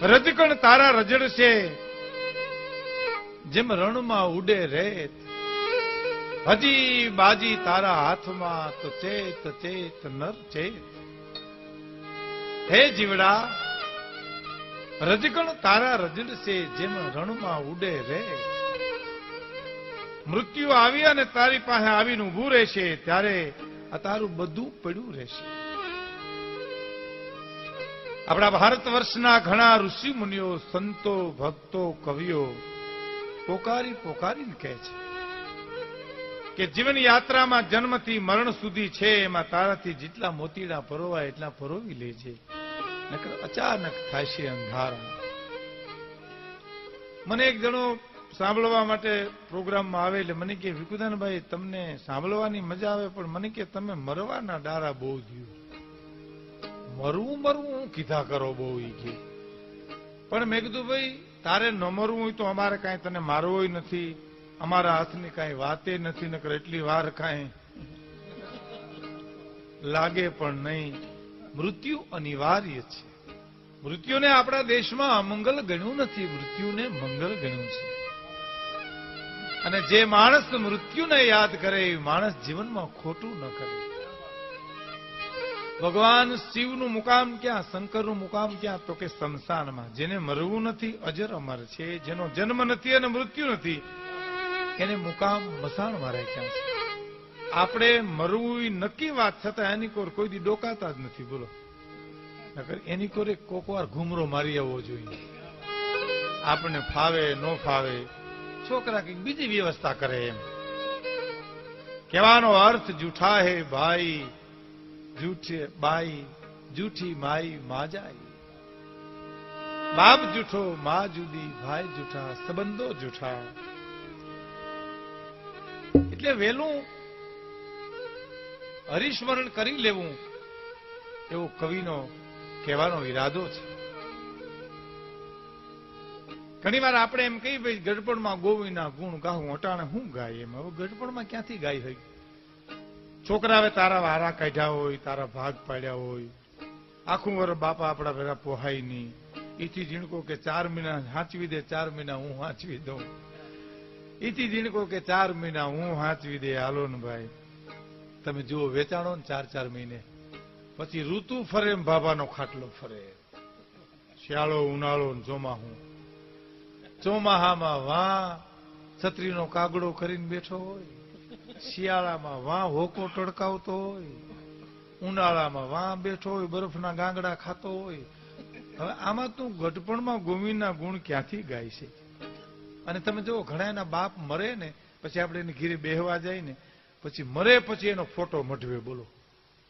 રજકણ તારા રજડશે જેમ રણમાં ઉડે રેત, હજી બાજી તારા હાથમાં તો ચેત ચેત નર ચેત. હે જીવડા, રજકણ તારા રજડશે જેમ રણમાં ઉડે રેત. મૃત્યુ આવી અને તારી પાસે આવીને ઊભું રહેશે ત્યારે આ તારું બધું પડ્યું રહેશે. આપણા ભારત વર્ષના ઘણા ઋષિ મુનિઓ, સંતો, ભક્તો, કવિઓ પોકારી પોકારીને કહે છે કે જીવન યાત્રામાં જન્મથી મરણ સુધી છે, એમાં તારાથી જેટલા મોતીડા પરોવાય એટલા પરોવી લેજે, નકર અચાનક થશે અંધારા. મને એક જણો સાંભળવા માટે પ્રોગ્રામમાં આવે એટલે મને કે વિકુદાનભાઈ તમને સાંભળવાની મજા આવે પણ મને કે તમે મરવાના ડારા બહુ દો. મરવું મરવું કીધા કરો બહુ ઈ કે. પણ મેં કીધું ભાઈ તારે ન મરવું હોય તો અમારે કાંઈ તને મારવો નથી, અમારા હાથની કાંઈ વાતે નથી, નકર એટલી વાર કાંઈ લાગે પણ નહીં. મૃત્યુ અનિવાર્ય છે. મૃત્યુને આપણા દેશમાં અમંગલ ગણ્યું નથી, મૃત્યુને મંગલ ગણ્યું છે. અને જે માણસ મૃત્યુને યાદ કરે એ માણસ જીવનમાં ખોટું ન કરે. ભગવાન શિવનું મુકામ ક્યાં, શંકરનું મુકામ ક્યાં, તો કે સ્મશાનમાં. જેને મરવું નથી અજર અમર છે, જેનો જન્મ નથી અને મૃત્યુ નથી એને મુકામ મસાણમાં રાખ્યા છે. આપણે મરવું નક્કી વાત છતાં એની કોર કોઈ દી ડોકાતા જ નથી. બોલો, નકર એની કોરે કોક વાર ઘૂમરો મારી આવવો જોઈએ. આપણને ફાવે ન ફાવે, છોકરા કઈક બીજી વ્યવસ્થા કરે એમ. કહેવાનો અર્થ જૂઠા હે ભાઈ, જૂઠે બાઈ, જૂઠી માઈ માજાઈ. બાપ જૂઠો, મા જુદી, ભાઈ જૂઠા, સંબંધો જૂઠા. એટલે વેલું હરિસ્મરણ કરી લેવું એવો કવિનો કહેવાનો ઈરાદો છે. ઘણી વાર આપણે એમ કહી ભાઈ ગઢપણમાં ગોવિંદના ગુણ ગાવું, અટાણે હું ગાય એમ. હવે ગઢપણમાં ક્યાંથી ગાય હોય? છોકરાએ તારા વારા કાઢ્યા હોય, તારા ભાગ પાડ્યા હોય, આખું વર બાપા આપણા ભેગા પોહાય નહીં. એથી ઝીણકો કે 4 મહિના હાંચવી દે, 4 મહિના હું હાંચવી દઉં. એથી ઝીણકો કે 4 મહિના હું હાંચવી દે. હાલો ને ભાઈ, તમે જુઓ વેચાણો ને 4-4 મહિને પછી ઋતુ ફરે એમ બાબાનો ખાટલો ફરે. શિયાળો, ઉનાળો ને ચોમાહું. ચોમાહામાં વાં છત્રીનો કાગડો કરીને બેઠો હોય, શિયાળામાં વાં હોકો ટડકાવતો હોય, ઉનાળામાં વાં બેઠો હોય, બરફના ગાંગડા ખાતો હોય. હવે આમાં તું ગઢપણમાં ગોવિંદના ગુણ ક્યાંથી ગાય છે? અને તમે જુઓ ઘણા એના બાપ મરે ને પછી આપણે એની ઘીરે બેહવા જાય ને પછી મરે પછી એનો ફોટો મઢવે. બોલો,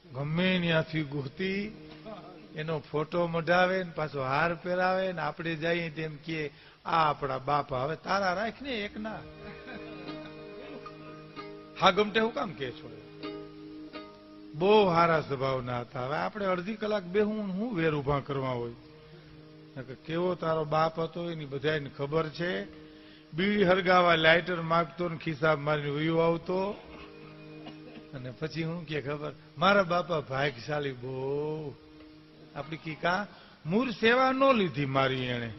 ગમે ત્યાંથી ગોતી એનો ફોટો મઢાવે ને પાછો હાર પહેરાવે ને આપણે જઈએ તેમ કે આ આપણા બાપા. હવે તારા રાખ ને એક ના હા ગમટે હું કામ કે છો? બહુ સારા સ્વભાવના હતા. હવે આપણે અડધી કલાક બેહું હું વેર ઉભા કરવા હોય. કેવો તારો બાપ હતો એની બધાને ખબર છે. બીડી હરગાવા લાઇટર માગતો ને ખિસ્સા મારીને વયો આવતો. અને પછી હું કે ખબર મારા બાપા ભાગ્યશાળી બહુ. આપડી કી કા મૂર સેવા ન લીધી મારી એને.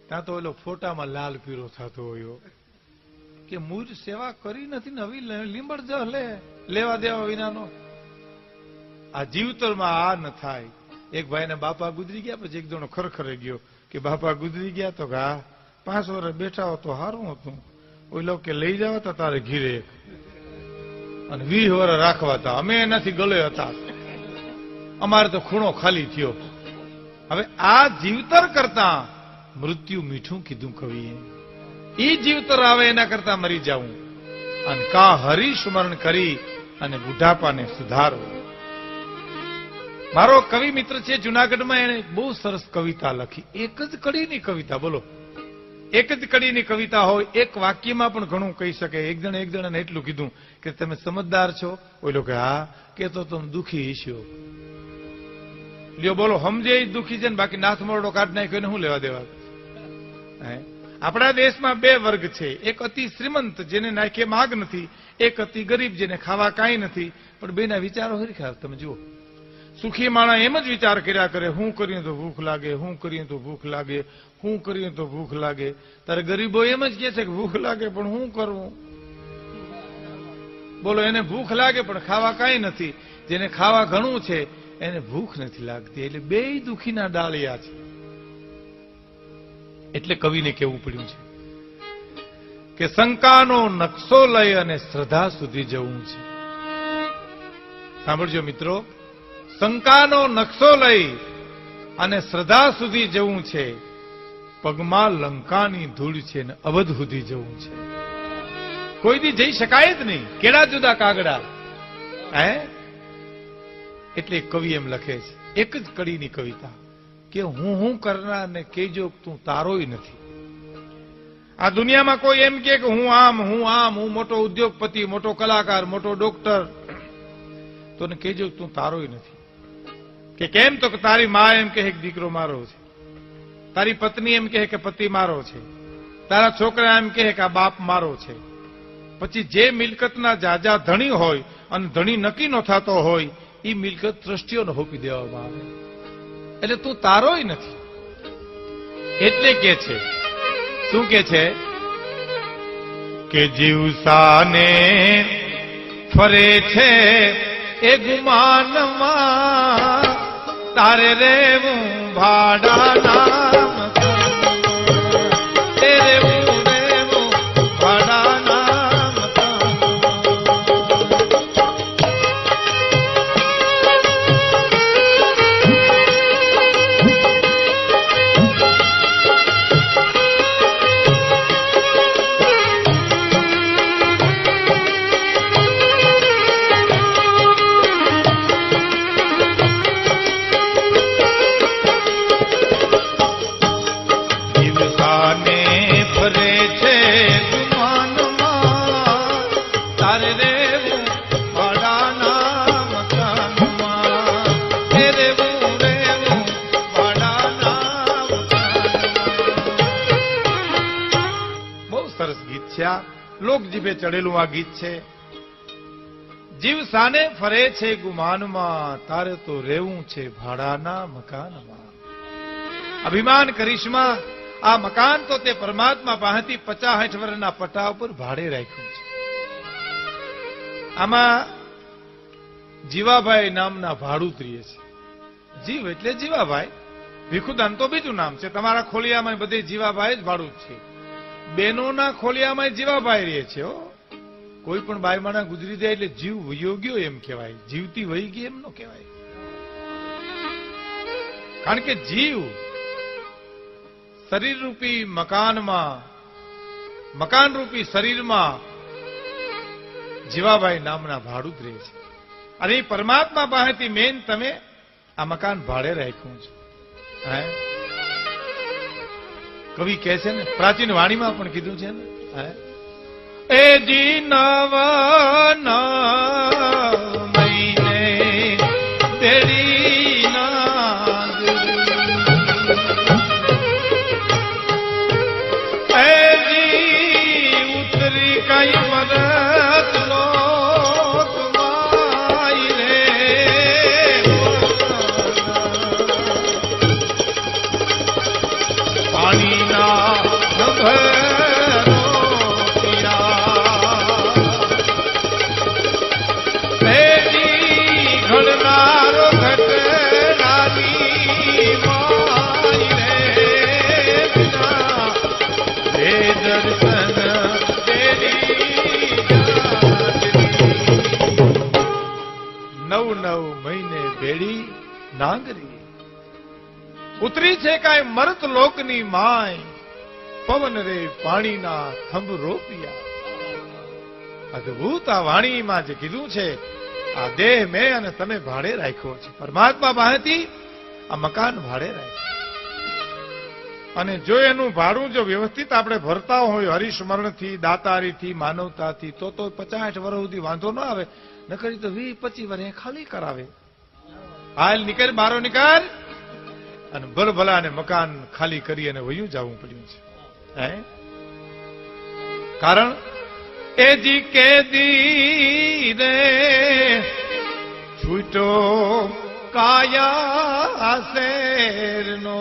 ત્યાં તો એલો ફોટામાં લાલ પીરો થતો હોય કે મૂર સેવા કરી નથી ને હવે લીંબડ જ લેવા દેવા વિનાનો. આ જીવતરમાં આ ન થાય. એક ભાઈને બાપા ગુજરી ગયા પછી એક જણો ખરખરે ગયો કે બાપા ગુજરી ગયા તો કે 5 વર્ષ બેઠા હો તો સારું હતું. ઓલો કે લઈ જાવ હતા તારે ઘીરે અને 20 વર્ષ રાખવા હતા. અમે એનાથી ગલે હતા, અમારે તો ખૂણો ખાલી થયો. હવે આ જીવતર કરતા મૃત્યુ મીઠું કીધું કવિએ. એ જીવતર આવે એના કરતા મરી જાવું. અને કા હરિસ્મરણ કરી અને બુઢાપાને સુધારો. મારો કવિ મિત્ર છે જુનાગઢમાં, એને બહુ સરસ કવિતા લખી. એક જ કડીની કવિતા. બોલો, એક જ કડીની કવિતા હોય, એક વાક્યમાં પણ ઘણું કહી શકે. એક જણાને એટલું કીધું કે તમે સમજદાર છો? ઓલો કે હા. કે તો તમે દુખી છો. લ્યો બોલો, સમજે દુખી છે ને બાકી નાથ મોરડો કાઢ નાખ્યો ને શું લેવા દેવા? આપણા દેશમાં 2 વર્ગ છે. એક અતિ શ્રીમંત જેને નાખે માગ નથી, એક અતિ ગરીબ જેને ખાવા કાંઈ નથી. પણ બેના વિચારો હરખા. તમે જુઓ, સુખી માણસ એમ જ વિચાર કર્યા કરે, હું કરીએ તો ભૂખ લાગે, હું કરીએ તો ભૂખ લાગે, હું કરીએ તો ભૂખ લાગે. ત્યારે ગરીબો એમ જ કહે છે કે ભૂખ લાગે પણ શું કરવું? બોલો, એને ભૂખ લાગે પણ ખાવા કાંઈ નથી. જેને ખાવા ઘણું છે એને ભૂખ નથી લાગતી. એટલે બેય દુખીના ડાળિયા છે. એટલે કવિને કહેવું પડ્યું છે કે શંકાનો નકશો લઈ અને શ્રદ્ધા સુધી જવું છે. સાંભળજો મિત્રો, શંકાનો નકશો લઈ અને શ્રદ્ધા સુધી જવું છે. પગમાં લંકાની ધૂળ છે ને અવધ સુધી જવું છે. કોઈ દી જઈ શકાય જ નહીં. કેડા જુદા કાગડા. એટલે કવિ એમ લખે છે, એક જ કડીની કવિતા કે હું કરનાર ને કેજો તું તારોય નથી. આ દુનિયામાં કોઈ એમ કે હું આમ, હું મોટો ઉદ્યોગપતિ, મોટો કલાકાર, મોટો ડોક્ટર, તો ને કેજો તું તારોય નથી. કે કેમ? તો તારી મા એમ કહે કે દીકરો મારો છે, તારી પત્ની એમ કહે કે પતિ મારો છે, તારા છોકરા એમ કહે કે આ બાપ મારો છે. પછી જે મિલકતના જાજા ધણી હોય અને ધણી નક્કી ન થતો હોય એ મિલકત ટ્રસ્ટીઓને હોપી દેવામાં આવે. એટલે તું તારોય નથી. એટલે કે છે, શું કે છે કે જીવસાને ફરે છે એ ગુમાનમાં, તારે રેવું ભાડાના લોકજીભે ચડેલું આ ગીત છે. જીવ સાને ફરે છે ગુમાનમાં, તારે તો રહેવું છે ભાડાના મકાનમાં. અભિમાન કરીશમાં આ મકાન તો તે પરમાત્મા પાસેથી 50-60 વર્ષના પટ્ટા ઉપર ભાડે રાખ્યું છે. આમાં જીવાભાઈ નામના ભાડુતરીએ છે. જીવ એટલે જીવાભાઈ, ભીખુદાન તો બીજું નામ છે. તમારા ખોલિયામાં બધે જીવાભાઈ જ ભાડું છે. બેનોના ખોલિયામાં જીવાભાઈ રહે છે. કોઈ પણ બાયમાના ગુજરી જાય એટલે જીવ વયો ગયો એમ કહેવાય, જીવતી વહી ગઈ એમ ન કહેવાય. કારણ કે જીવ શરીર રૂપી મકાનમાં, મકાન રૂપી શરીરમાં જીવાભાઈ નામના ભાડું જ રહે છે. અને એ પરમાત્મા પાસેથી મેન તમે આ મકાન ભાડે રાખ્યું છે. કવિ કહે છે ને, પ્રાચીન વાણીમાં પણ કીધું છે ને, એ જી નવ મહિને તેડી ઉતરી કઈ મદદ લો નાગરી ઉતરી છે કાંઈ મરત લોકની માય, પવન રે પાણીના થંભ રોપિયા. અદભુત આ વાણીમાં જે કીધું છે, આ દેહ મેં અને તમે ભાડે રાખ્યો છે. પરમાત્મા પાસેથી આ મકાન ભાડે રાખ્યું. અને જો એનું ભાડું જો વ્યવસ્થિત આપણે ભરતા હોય હરિસ્મરણથી, દાતારીથી, માનવતાથી, તો 50-60 વર્ષ સુધી વાંધો ન આવે. નકરી તો 20-25 વર્ષ ખાલી કરાવે. હાલ નીકળ, બારો નીકળ, અને ભલભલા ને મકાન ખાલી કરી અને વયું જવું પડ્યું છે. કારણ એ જી કેદી રે છૂટો કાયા શેરનો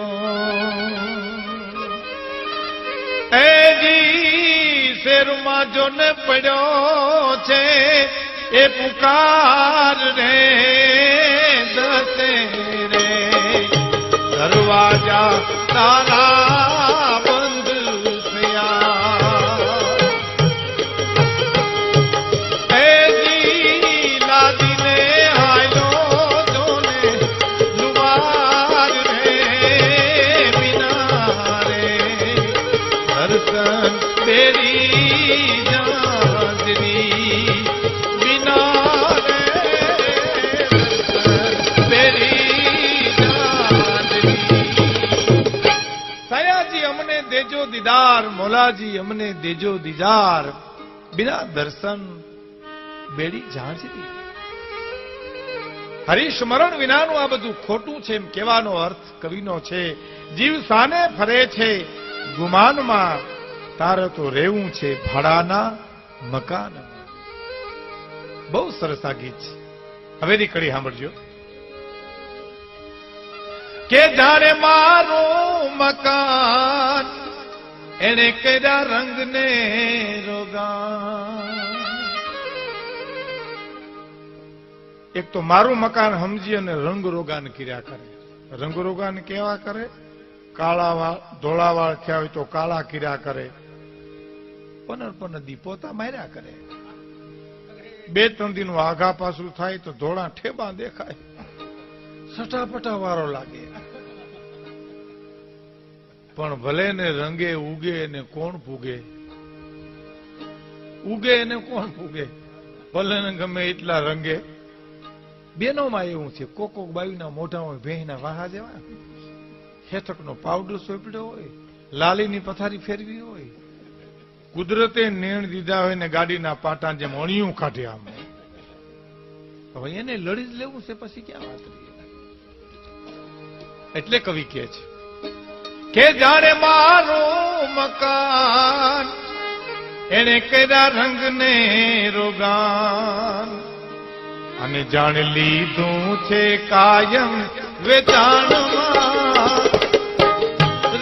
એજી શેરમાં જોને પડ્યો છે એ પુકાર રે દસે રે દરવાજા તારા બંધ થયા એજી લાદીને આયો જોને લુવાર રે વિના રે દર્શન તેરી જાજરી વિના રે દર્શન તેરી જાજરી સયાજી અમને દેજો દીદાર મોલાજી અમને દેજો દીદાર બિના દર્શન બેડી જાજરી હરિસ્મરણ વિનાનું આ બધું ખોટું છે એમ કહેવાનો અર્થ કવિનો છે જીવ સાને ફરે છે ગુમાનમાં તારે તો રહેવું છે ભાડાના મકાનમાં. બહુ સરસ આ ગીત છે. હવેની કડી સાંભળજો કે જાણે મારું મકાન એને કર્યા રંગને રોગાન. એક તો મારું મકાન સમજી અને રંગ રોગાન કર્યા કરે. રંગ રોગાન કેવા કરે? કાળા વાળ ધોળા વાળ થયા હોય તો કાળા કર્યા કરે, પનર દીપોતા માર્યા કરે, 2-3 દિન આઘા પાછું થાય તો ધોળા ઠેબા દેખાય, સટાપટા વારો લાગે. પણ ભલે ને રંગે ઉગે ને કોણ પૂગે? ઉગે એને કોણ પૂગે? ભલે ને ગમે એટલા રંગે. બેનોમાં એવું છે, કોક બાયુના મોઢામાં ભેંના વાહા જેવા, હેતકનો પાવડર સોંપડ્યો હોય, લાલીની પથારી ફેરવી હોય, કુદરતે નેણ દીધા હોય ને ગાડીના પાટા જેમ અણિયું કાઢે આમ. હવે એને લડી જ લેવું છે, પછી ક્યાં વાત રહી? એટલે કવિ કહે છે કે જાણે મારું મકાન એને કર્યા રંગને રોગાન અને જાણ લીધું છે કાયમ વેચાણમાં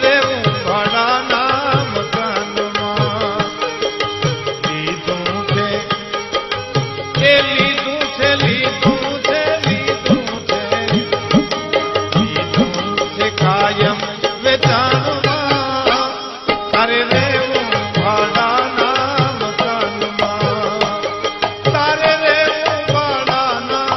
રેવું ભાડાના મકાનમાં. લીધું છે એ લીધું છે લીધું છે લીધું છે લીધું છે કાયમ વેચાણમાં તારે રેવું ભાડાના મકાનમાં તારે રેવું ભાડાના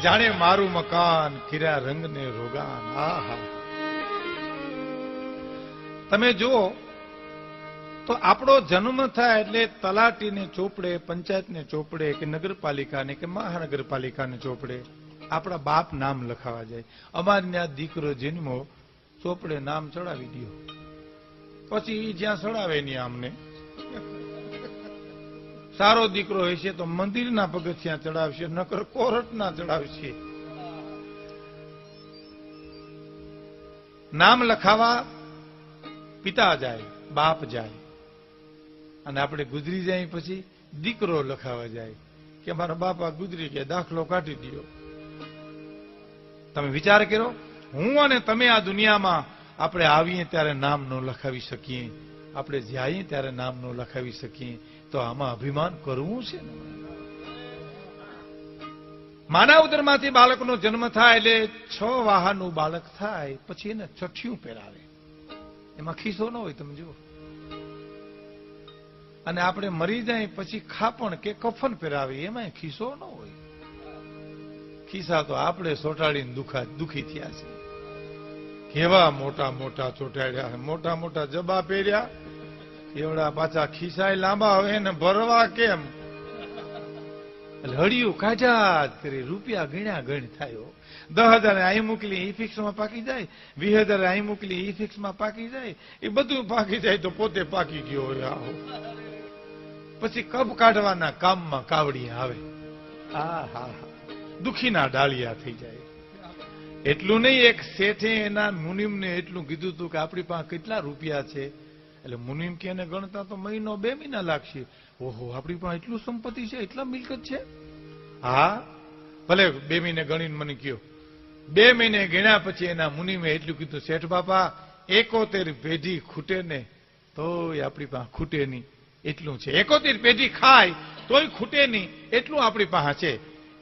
જાણે મારું મકાન ખીરા રંગને રોગાન. આહા, તમે જુઓ તો આપણો જન્મ થાય એટલે તલાટીને ચોપડે, પંચાયતને ચોપડે કે નગરપાલિકાને કે મહાનગરપાલિકાને ચોપડે આપણા બાપ નામ લખાવા જાય. અમારી ત્યાં દીકરો જન્મો ચોપડે નામ ચડાવી દો, પછી જ્યાં ચડાવે નહીં આમને. સારો દીકરો હશે તો મંદિરના પગથિયાં ચડાવશે, નકર કોર્ટના ચડાવશે. નામ લખાવા પિતા જાય, બાપ જાય, અને આપણે ગુજરી જાય પછી દીકરો લખાવા જાય કે મારા બાપા ગુજરી ગયા, દાખલો કાઢી દો. તમે વિચાર કરો, હું અને તમે આ દુનિયામાં આપણે આવીએ ત્યારે નામ ન લખાવી શકીએ, આપણે જઈએ ત્યારે નામ ન લખાવી શકીએ, તો આમાં અભિમાન કરવું છે ને? માના ઉદરમાંથી બાળકનો જન્મ થાય એટલે 6 વાહાનું બાળક થાય, પછી એને ચઠિયું પહેરાવે, એમાં ખિસ્સો ન હોય. તમે જુઓ, અને આપણે મરી જાય પછી ખાપણ કે કફન પહેરાવે, એમાં ખિસ્સો ન હોય. ખિસ્સા તો આપણે ચોટાડીને દુખી થયા છે. કેવા મોટા મોટા ચોટાડ્યા, મોટા મોટા જબા પહેર્યા, એવડા પાછા ખિસ્સાય લાંબા હવે ને ભરવા કેમ? એટલે હળિયું કાઢ્યા જ કરી રૂપિયા ગણ્યા ગણ થયો. 10,000 અહીં મોકલી ઈ ફિક્સમાં પાકી જાય, 20,000 અહીં મોકલી ઈ ફિક્સમાં પાકી જાય, એ બધું પાકી જાય તો પોતે પાકી ગયો હોય. આવો પછી કબ કાઢવાના કામમાં કાવડિયા આવે. હા હા હા, દુખીના ડાળિયા થઈ જાય. એટલું નહીં, એક શેઠે એના મુનિમને એટલું કીધું હતું કે આપણી પાસે કેટલા રૂપિયા છે? એટલે મુનિમ કે એને ગણતા તો મહિનો 2 મહિના લાગશે. ઓહો, આપણી પાસે એટલું સંપત્તિ છે, એટલા મિલકત છે? હા ભલે 2 મહિને ગણીને મને કયો. 2 મહિને ગણ્યા પછી એના મુનિમે એટલું કીધું, શેઠ બાપા 71 પેઢી ખૂટે ને તોય આપણી પાસે ખૂટે નહીં એટલું છે. 71 પેઢી ખાય તોય ખૂટે નહીં એટલું આપણી પાસે છે.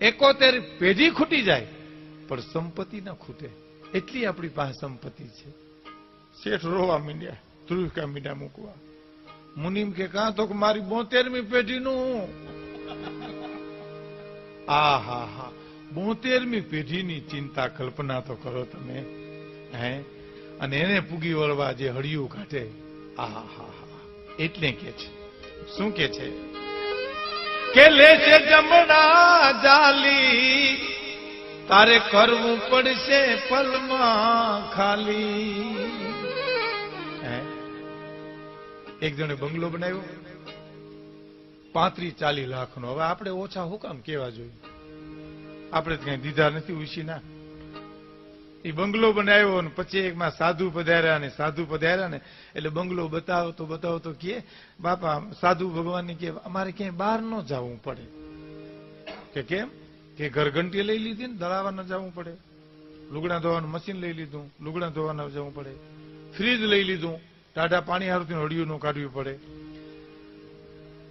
71 પેઢી ખૂટી જાય પણ સંપત્તિ ના ખૂટે એટલી આપણી પાસે સંપત્તિ છે. શેઠ રોવા માંડ્યા, ધ્રુવકા મીંડા મૂકવા. મુનિમ કે કાં તો મારી 72મી પેઢીનું. આ હા હા, 72મી પેઢીની ચિંતા કલ્પના તો કરો તમે. હે, અને એને પૂગી વળવા જે હળિયું કાઢે. આ હા હા, એટલે કે છે શું કે છે કે લે છે જમણા જાલી, તારે કરવું પડશે પલમાં ખાલી. એક જણે બંગલો બનાવ્યો 35-40 લાખનો. હવે આપણે ઓછા હું કામ કેવા જોઈએ? આપણે કઈ દીધા નથી ઉશીના. એ બંગલો બનાવ્યો ને પછી એકમાં સાધુ પધાર્યા ને સાધુ પધાર્યા ને એટલે બંગલો બતાવો તો કે બાપા સાધુ ભગવાન કે અમારે ક્યાંય બહાર ન જવું પડે. કે કેમ? કે ઘરઘંટી લઈ લીધી ને દળાવા ન જવું પડે, લુગડા ધોવાનું મશીન લઈ લીધું, લુગડા ધોવા ન જવું પડે, ફ્રીજ લઈ લીધું, ટાઢા પાણી હારું હળિયું નું કાઢવું પડે.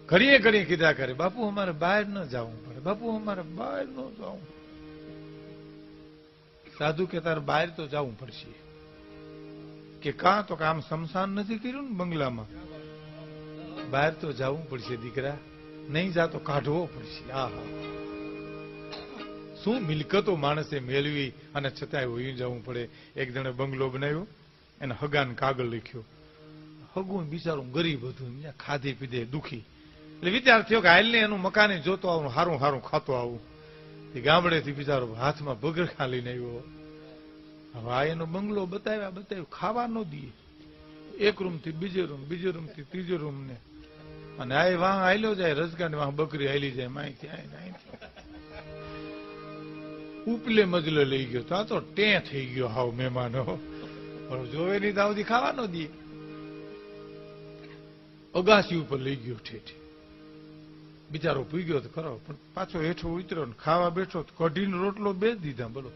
ઘડીએ ઘડીએ કીધા કરે બાપુ અમારે બહાર ન જવું પડે, બાપુ અમારે બહાર ન જવું. સાધુ કે તારે બહાર તો જવું પડશે. કે કાં તો આમ શમશાન નથી કર્યું ને બંગલામાં, બહાર તો જવું પડશે દીકરા, નહીં જા તો કાઢવો પડશે. હા હા, શું મિલકતો માણસે મેળવી અને છતાંય વયું જવું પડે. એક જણે બંગલો બનાવ્યો, એને હગાને કાગળ લખ્યો. હગું બિચારું ગરીબ હતું, ખાધે પીધે દુખી. એટલે વિચાર થયો કે હાલ ને એનું મકાને જોતો આવું, હારું હારું ખાતો આવું. ગામડેથી બિચારો હાથમાં બગરખા લઈને આવ્યો. હવે આ એનો બંગલો બતાવ્યું, ખાવા ન દે. એક રૂમ થી બીજો રૂમ થી ત્રીજો રૂમ ને, અને આ વાહ હાલ્યો જાય રજકા ને વાહ બકરી હાલી જાય. માહિતી ઉપલે મજલે લઈ ગયો તો આ તો ટે થઈ ગયો હાવ મહેમાનો. જોવે નહીં દાવથી ખાવા ન દે. અગાસી ઉપર લઈ ગયો ઠેઠ. બિચારો પી ગયો તો ખરો, પણ પાછો હેઠો ઉતર્યો ને ખાવા બેઠો કઢીને રોટલો બે દીધા. બોલો,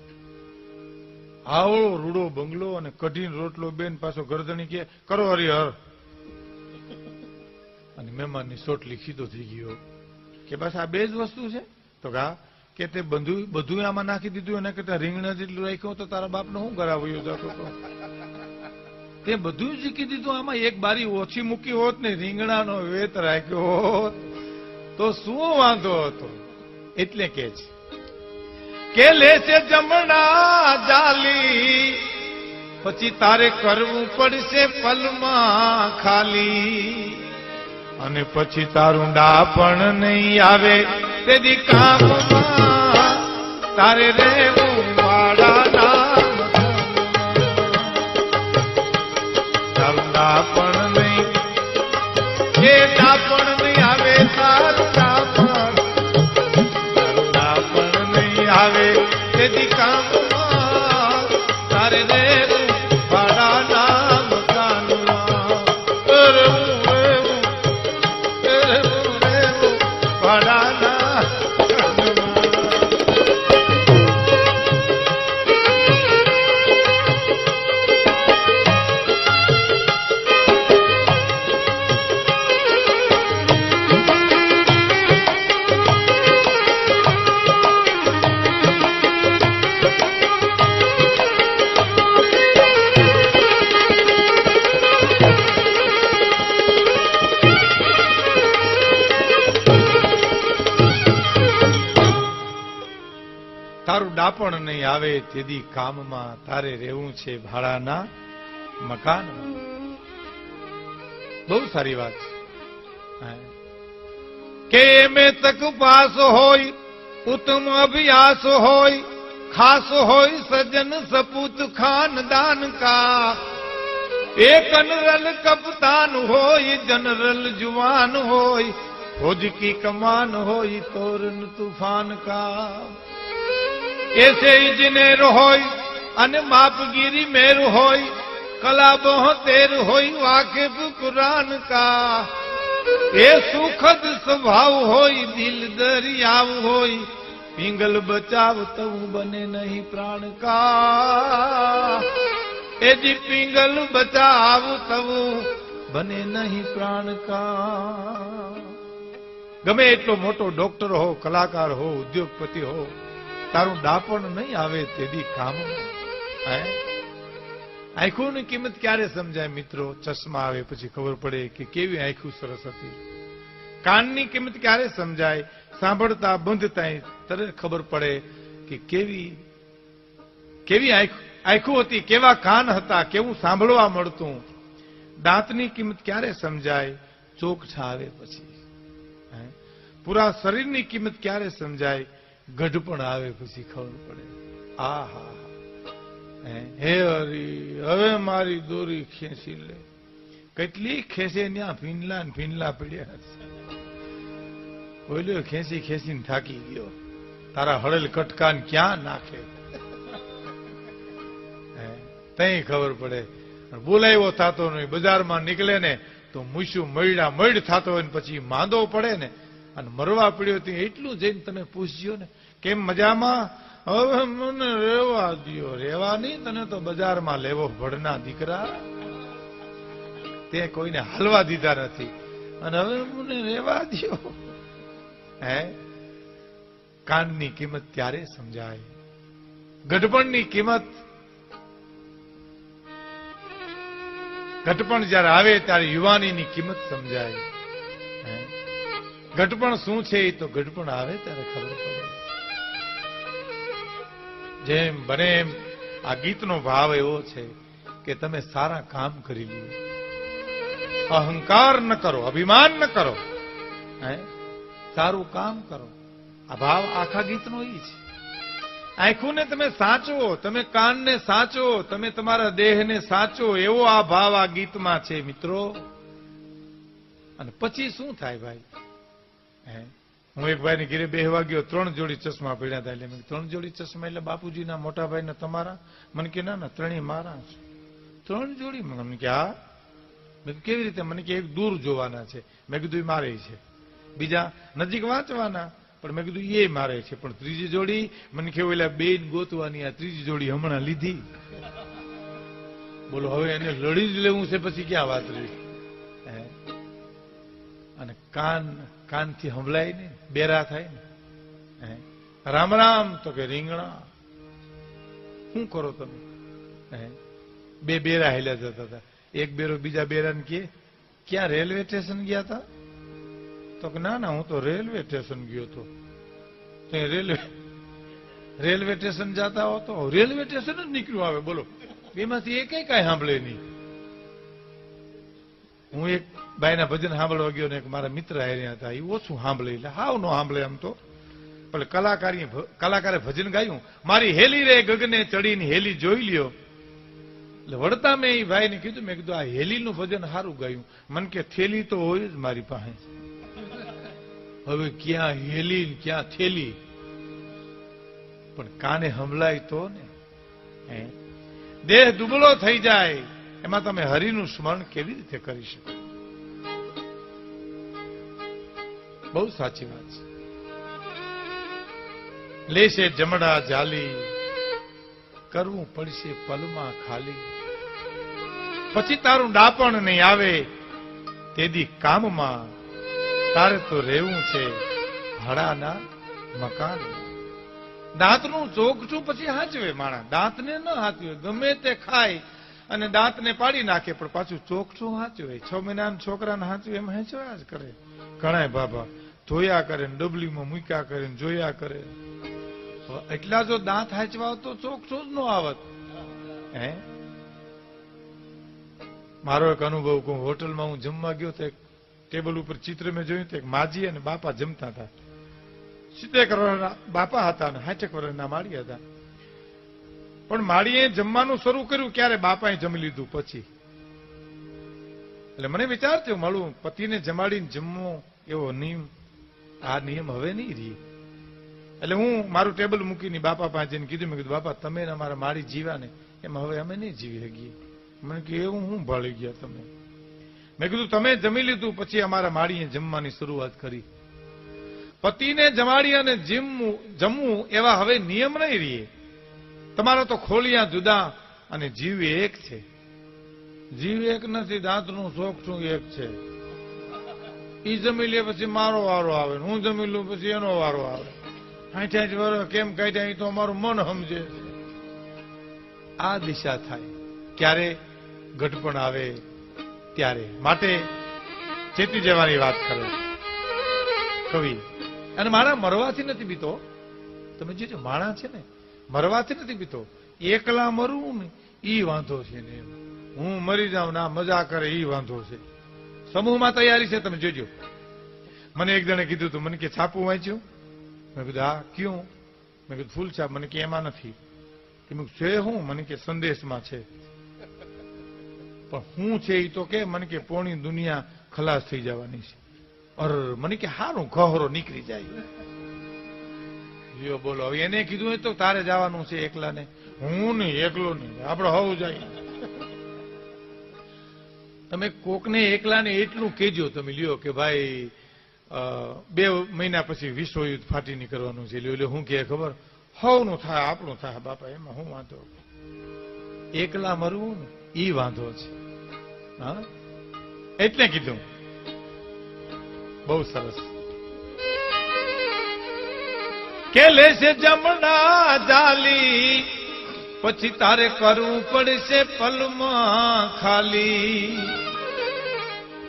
આવડો રૂડો બંગલો અને કઢીને રોટલો બેન પાછો ગરદણી કે કરો હરિહર. અને મહેમાનની સોટલી ખીધો થઈ ગયો કે બસ આ 2 જ વસ્તુ છે? તો કે તે બધું આમાં નાખી દીધું, એને કરતા રીંગણા જેટલું રાખ્યું તો તારા બાપને શું કરાવ્યું જતો તો? તે બધું શીખી દીધું, આમાં એક બારી ઓછી મૂકી હોત ને રીંગણાનો વેત રાખ્યો હોત તો શું વાંધો હતો? એટલે કે લે છે જમણા જાલી, પછી તારે કરવું પડશે પલમાં ખાલી, અને પછી તારું ડાપણ નહીં આવે તેદી કામમાં તારે રહેવું વાડાના. તારું ડાપણ નહીં, એ ડાપણ નહીં આવે, તારું ડાપણ નહીં આવે તેદી કામમાં તારે રહેવું વાડાના મકાનમાં. વાડાના તારું ડાપણ નહીં આવે તેદી કામમાં તારે રહેવું છે ભાડાના મકાનમાં. બહુ સારી વાત છે કે મેં તક પાસ હોય, ઉત્તમ અભ્યાસ હોય, ખાસ હોય સજન સપૂત ખાનદાન કા, एक जनरल कप्तान होई, जनरल जुवान होई, फौज की कमान होई, तोरन तूफान का, ऐसे इंजीनियर होई अने मापगिरी मेर होई, कला बहोतेर होई, वाकिफ कुरान का, ये सुखद स्वभाव होई, दिल दरियाव होई, पिंगल बचाव तब बने नहीं प्राण का, એ જી પિંગલ બચાવ તવું બને નહીં પ્રાણ કા. ગમે એટલો મોટો ડોક્ટર હો, કલાકાર હો, ઉદ્યોગપતિ હો, તારું ડાપણ નહીં આવે તેદી કામ. આંખોની કિંમત ક્યારે સમજાય મિત્રો? ચશ્મા આવે પછી ખબર પડે કે કેવી આંખું સરસ હતી. કાનની કિંમત ક્યારે સમજાય? સાંભળતા બંધતા તરત ખબર પડે કે કેવી આંખું હતી, કેવા કાન હતા, કેવું સાંભળવા મળતું. દાંતની કિંમત ક્યારે સમજાય? ચોકઠા આવે પછી. પૂરા શરીરની કિંમત ક્યારે સમજાય? ગઢપણ આવે પછી ખબર પડે. આહા હે હરી, હવે મારી દોરી ખેંચી લે. કેટલી ખેંચે ત્યાં ભીનલા ને ભીનલા પડ્યા છે. બોલ્યો ખેંચી ખેંચીને થાકી ગયો. તારા હળેલ કટકાન ક્યાં નાખે તઈ ખબર પડે. બોલાવ્યો થતો નહીં, બજારમાં નીકળે ને તો મૂછું મળ થતો હોય ને પછી માંદો પડે ને અને મરવા પડ્યો ત્યાં એટલું જઈને તમે પૂછજો ને કેમ મજામાં? હવે મને રેવા દો. રેવા નહીં, તને તો બજારમાં લેવો ભડના દીકરા. તે કોઈને હાલવા દીધા નથી અને હવે મને રેવા દો. કાનની કિંમત ત્યારે સમજાય. ગઢપણની કિંમત, ઘટપણ જયારે આવે ત્યારે યુવાનીની કિંમત સમજાય. ઘટપણ શું છે એ તો ઘટપણ આવે ત્યારે ખબર પડે. જેમ બને એમ આ ગીતનો ભાવ એવો છે કે તમે સારા કામ કરી લ્યો, અહંકાર ન કરો, અભિમાન ન કરો, સારું કામ કરો. આ ભાવ આખા ગીતનો એ છે. આંખોને તમે સાચવો, તમે કાનને સાચવો, તમે તમારા દેહને સાચવો, એવો આ ભાવ આ ગીતમાં છે મિત્રો. અને પછી શું થાય ભાઈ? હું એક ભાઈ ને ઘરે બેહવા ગયો, 3 જોડી ચશ્મા પડ્યા હતા. એટલે 3 જોડી ચશ્મા એટલે બાપુજીના મોટા ભાઈ ને તમારા? મને કે ના 3 મારા છે. 3 જોડી? મને કે હા. મેં કેવી રીતે? મને કે એક દૂર જોવાના છે. મેં કીધું એ મારે છે. બીજા નજીક વાંચવાના, પણ મેં કીધું એ મારે છે. પણ ત્રીજી જોડી મને કેવું એટલે બેન ગોતવાની. આ ત્રીજી જોડી હમણાં લીધી. બોલો હવે એને લડી જ લેવું છે, પછી ક્યાં વાત રહી? અને કાનથી હંભળાય ને, બેરા થાય ને. રામ રામ તો કે રીંગણા. શું કરો તમે? બે બેરા હેલ્યા જતા હતા. એક બેરો બીજા બેરાને કે ક્યાં રેલવે સ્ટેશન ગયા હતા? તો કે ના હું તો રેલવે સ્ટેશન ગયો હતો. રેલવે સ્ટેશન જતા હો તો રેલવે સ્ટેશન જ નીકળ્યું આવે. બોલો, એમાંથી એક કઈ સાંભળે નહીં. હું એક ભાઈના ભજન સાંભળવા ગયો ને એક મારા મિત્ર હાર્યા હતા. એ ઓછું સાંભળે, એટલે હાવ નો સાંભળે આમ તો. પણ કલાકારે ભજન ગાયું, મારી હેલી રે ગગને ચડીને હેલી જોઈ લ્યો. એટલે વળતા મેં એ ભાઈને કીધું, મેં કીધું આ હેલીનું ભજન સારું ગાયું. મને કે થેલી તો હોય જ મારી પાસે. હવે ક્યાં હેલી ક્યાં થેલી? પણ કાને હંભળાય તો ને. દેહ દુબળો થઈ જાય, એમાં તમે હરિનું સ્મરણ કેવી રીતે કરી શકો? બહુ સાચી વાત છે. લેશે જમડા જાલી, કરવું પડશે પલમાં ખાલી. પછી તારું ડાપણ નહીં આવે તેદી કામમાં, તારે તો રહેવું છે ભાડાના મકાન. દાંતનું ચોકઠું પછી હાચવે માણા. દાંતને ન હાચવે, ગમે તે ખાય અને દાંતને પાડી નાખે, પણ પાછું ચોકઠું હાચવે. 6 મહિનાના છોકરાને હાચવે એમ હેચવ્યા જ કરે. ઘણા બાબા ધોયા કરે, ડબલીમાં મૂક્યા કરે, જોયા કરે. એટલા જો દાંત હાચવા તો ચોકઠું જ ન આવત. મારો એક અનુભવ કહું. હોટલમાં હું જમવા ગયો તો એક ટેબલ ઉપર ચિત્ર મેં જોયું તો એક માજી અને બાપા જમતા હતા. 70 વર્ષના બાપા હતા અને 60 વર્ષના માળી હતા. પણ માળીએ જમવાનું શરૂ કર્યું ક્યારે? બાપાએ જમી લીધું પછી. એટલે મને વિચાર થયો, મળું પતિને જમાડીને જમવો એવો નિયમ, આ નિયમ હવે નહીં રહી. એટલે હું મારું ટેબલ મૂકીને બાપા પાસે જઈને કીધું, મેં કીધું બાપા તમે અમારા માળી જીવા ને એમાં હવે અમે નહીં જીવી શકીએ. મને કે એવું હું ભાળી ગયા તમે? મેં કીધું તમે જમી લીધું પછી અમારા માળીએ જમવાની શરૂઆત કરી. પતિને જમાડી અને જમવું એવા હવે નિયમ નહીં રહીએ. તમારો તો ખોલિયા જુદા અને જીવ એક છે. જીવ એક નથી, દાંતનું શોખ શું એક છે. ઈ જમી લે પછી મારો વારો આવે, હું જમી લઉં પછી એનો વારો આવે. 60 વર્ષ કેમ કાઢ્યા એ તો અમારું મન સમજે. આ દિશા થાય ક્યારે? ઘટપણ આવે ત્યારે. માટે ચેતી જવાની વાત કરે કવિ. અને માણા મરવાથી નથી બીતો. તમે જોજો, માણા છે ને મરવાથી નથી બીતો. એકલા મરવું ને ઈ વાંધો છે ને. હું મરી જાઉં ના મજા કરે ઈ વાંધો છે. સમૂહમાં તૈયારી છે. તમે જોજો, મને એક જણે કીધું તું, મને કે છાપું વાંચ્યું? મેં કીધું હા. ક્યું? મેં કીધું ફૂલ છાપ. મને કે એમાં નથી. છે હું? મને કે સંદેશમાં છે. પણ હું છે એ તો કે મને કે પોણી દુનિયા ખલાસ થઈ જવાની છે. અર મને કે હારું ઘહરો નીકળી જાય. બોલો, હવે એને કીધું હોય તો તારે જવાનું છે એકલાને. હું નહીં, એકલો નહીં, આપડે હોવું જાય. તમે કોકને એકલાને એટલું કહેજો તમે લ્યો કે ભાઈ 2 મહિના પછી વિશ્વયુદ્ધ ફાટી નીકળવાનું છે. લ્યો હું કે ખબર? હવનું થાય આપણું થાય બાપા, એમાં હું વાંધો? એકલા મરવું ને ઈ વાંધો છે. હા, એટલે કીધું. બહુ સરસ. કે લેશે જમણા જાલી પછી તારે કરવું પડશે પલમાં ખાલી.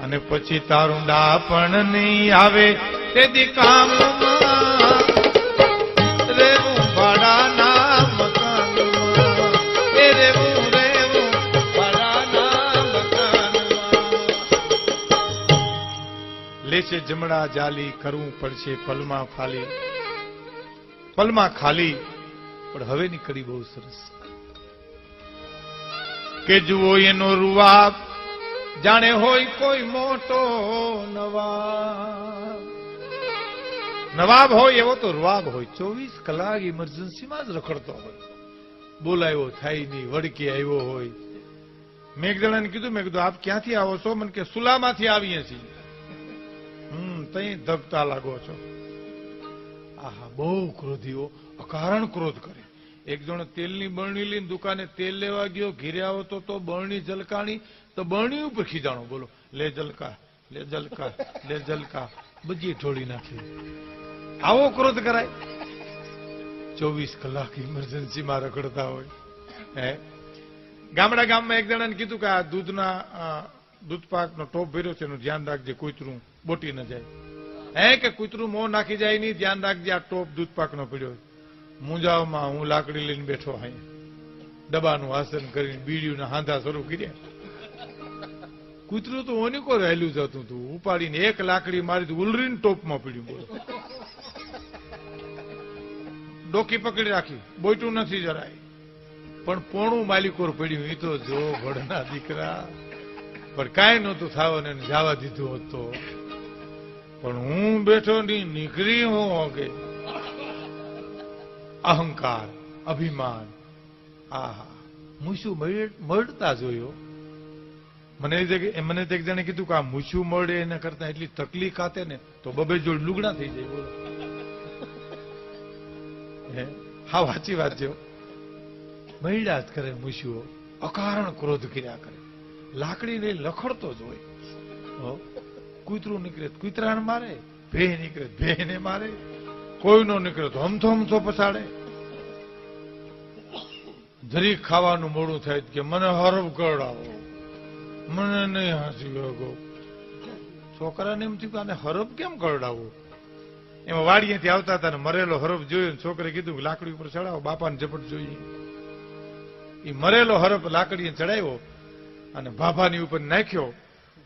અને પછી તારું ડાપણ નહીં આવે તેથી કામમાં રેવું ભાડાના મકાનમાં. એ રેવું ભાડાના મકાનમાં. લેશે જમણા જાલી કરવું પડશે પલમાં ખાલી. પલમાં ખાલી. પણ હવે નીકળી બહુ સરસ. કે જુઓ એનો રૂવાબ જાણે હોય કોઈ મોટો નવાબ. નવાબ હોય એવો તો રૂવાબ હોય. 24 કલાક ઇમરજન્સીમાં જ રખડતો હોય. બોલાયો થાય નહીં, વડકી આવ્યો હોય. મેં એક જણાને કીધું, મેં કીધું આપ ક્યાંથી આવો છો? મને કે સુલામાંથી આવીએ છીએ. તઈ ધબતા લાગો છો. આહા, બહુ ક્રોધીઓ અકારણ ક્રોધ કરે. એક જણો તેલની બરણી લઈને દુકાને તેલ લેવા ગયો, ઘેરે આવો તો બરણી જલકાણી તો બરણી ઉપર ખીજાણો. બોલો, લે જલકા, લે જલકા, લે જલકા, બધી ઢોળી નાખી. આવો ક્રોધ કરાય? 24 કલાક ઇમરજન્સીમાં રખડતા હોય. હે, ગામમાં એક જણાને કીધું કે આ દૂધપાકનો ટોપ ભર્યો છે, એનું ધ્યાન રાખજે, કૂતરું બોટી ન જાય. હે કે કૂતરું મોં નાખી જાય નહીં, ધ્યાન રાખજે, આ ટોપ દૂધપાકનો પડ્યો. મુંજાવમાં હું લાકડી લઈને બેઠો અહીં, ડબ્બાનું આસન કરીને બીડીના હાંધા શરૂ કર્યા. કૂતરું તો ઓની કોઈ હેલું જતું હતું, ઉપાડીને એક લાકડી મારી ઉલરીને ટોપમાં પડ્યું. બોલો, ડોકી પકડી રાખી, બોયટું નથી જરાય, પણ પોણું માલિકોર પડ્યું. એ તો જો ભડના દીકરા, પણ કાંઈ નહોતું થવાનું, એને જવા દીધું હોત તો. પણ હું બેઠો નહીં, નીકળી હું હોગે. અહંકાર, અભિમાન. આહા, મૂછું મળતા જોયો. મને એક જણે કીધું કે આ મૂછું મળે એના કરતા એટલી તકલીફ આતે ને તો બબે જોડ લુગડા થઈ જાય. બોલો, હા સાચી વાત છે. મહિડા જ કરે મૂછુઓ, અકારણ ક્રોધ કર્યા કરે. લાકડી લઈ લખડતો જ હોય. કૂતરું નીકળે કૂતરાને મારે, ભે નીકળે ભેને મારે, કોઈનો નીકળે તો હમથો પછાડે. જરીક ખાવાનું મોડું થાય કે મને હરવ કરડાવો, મને નહીં હાંસી ગયો. છોકરાને એમ થયું કે આને હરબ કેમ કરડાવો? એમાં વાડીએથી આવતા હતા ને મરેલો હરબ જોયો. છોકરે કીધું કે લાકડી ઉપર ચડાવો, બાપાને ઝપટ જોઈએ. એ મરેલો હરબ લાકડીએ ચડાવ્યો અને ભાભાની ઉપર નાખ્યો,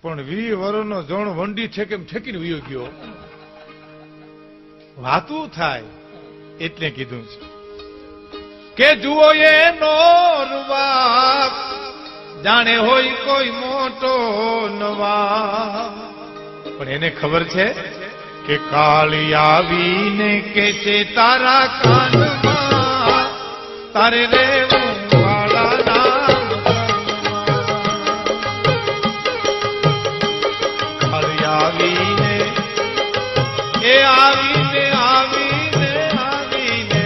પણ 20 વર્ષનો જણ વંડી ઠેકેમ ઠેકીને વયો ગયો. વાતું થાય એટલે કીધું છે કે જુઓ એનો રૂવાબ, જાણે હોય કોઈ મોટો નવા. પણ એને ખબર છે કે કાળી આવીને કે છે તારા કાનમાં તારે રેવું વાળા નામ. કાળી આવીને એ આવીને આવીને આવીને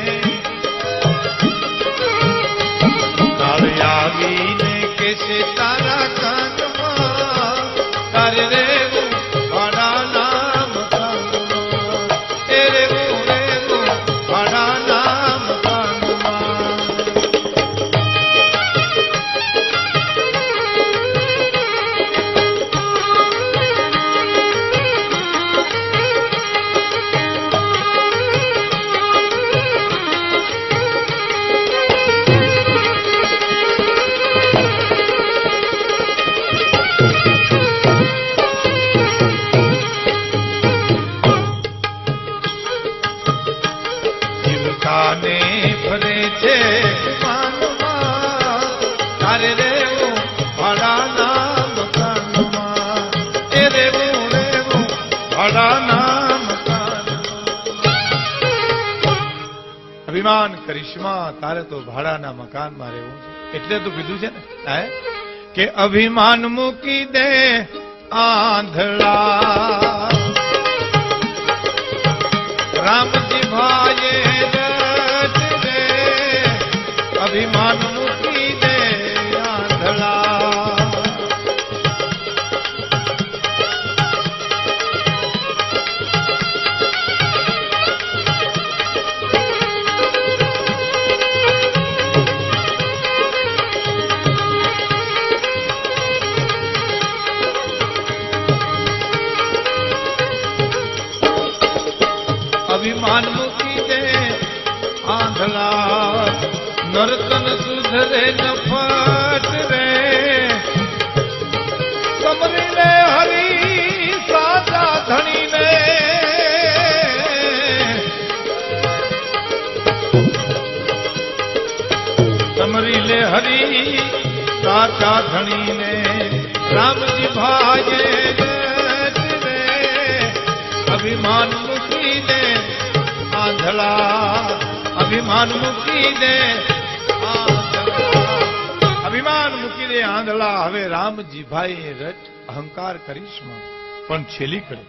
કાળી આવીને કે છે તારા કાનમાં તારે રેવું વાળા નામ. એ રેવું રેવું વાળા નામ કાનમાં. જીવતાને ફરે છે માનમાં તારે રેવું વાળા નામ કાનમાં. એ રેવું રેવું વાળા નામ કાનમાં. અભિમાન કરિશ્મા તારે તો ભાડાના મકાનમાં રહેવું છે. એટલે તો કીધું છે ને કે અભિમાન મૂકી દે આંધળા, રામજી ભાઈએ રચ દે અભિમાન મૂકી દે આંધળા. અભિમાન મૂકી દે આંધળા, નર્તન સુધરે નફટ રે. સમરી લે હરી સાચા ધણીને, સમરી લે હરી સાચા ધણીને. રામજી ભાઈએ રે અભિમાન મૂકી દે આંધળા, અભિમાન મૂકી દે આંધળા, અભિમાન મૂકી દે આંધળા. હવે રામજી ભાઈ રચ અહંકાર કરિશ્મા. પણ છેલ્લી કડી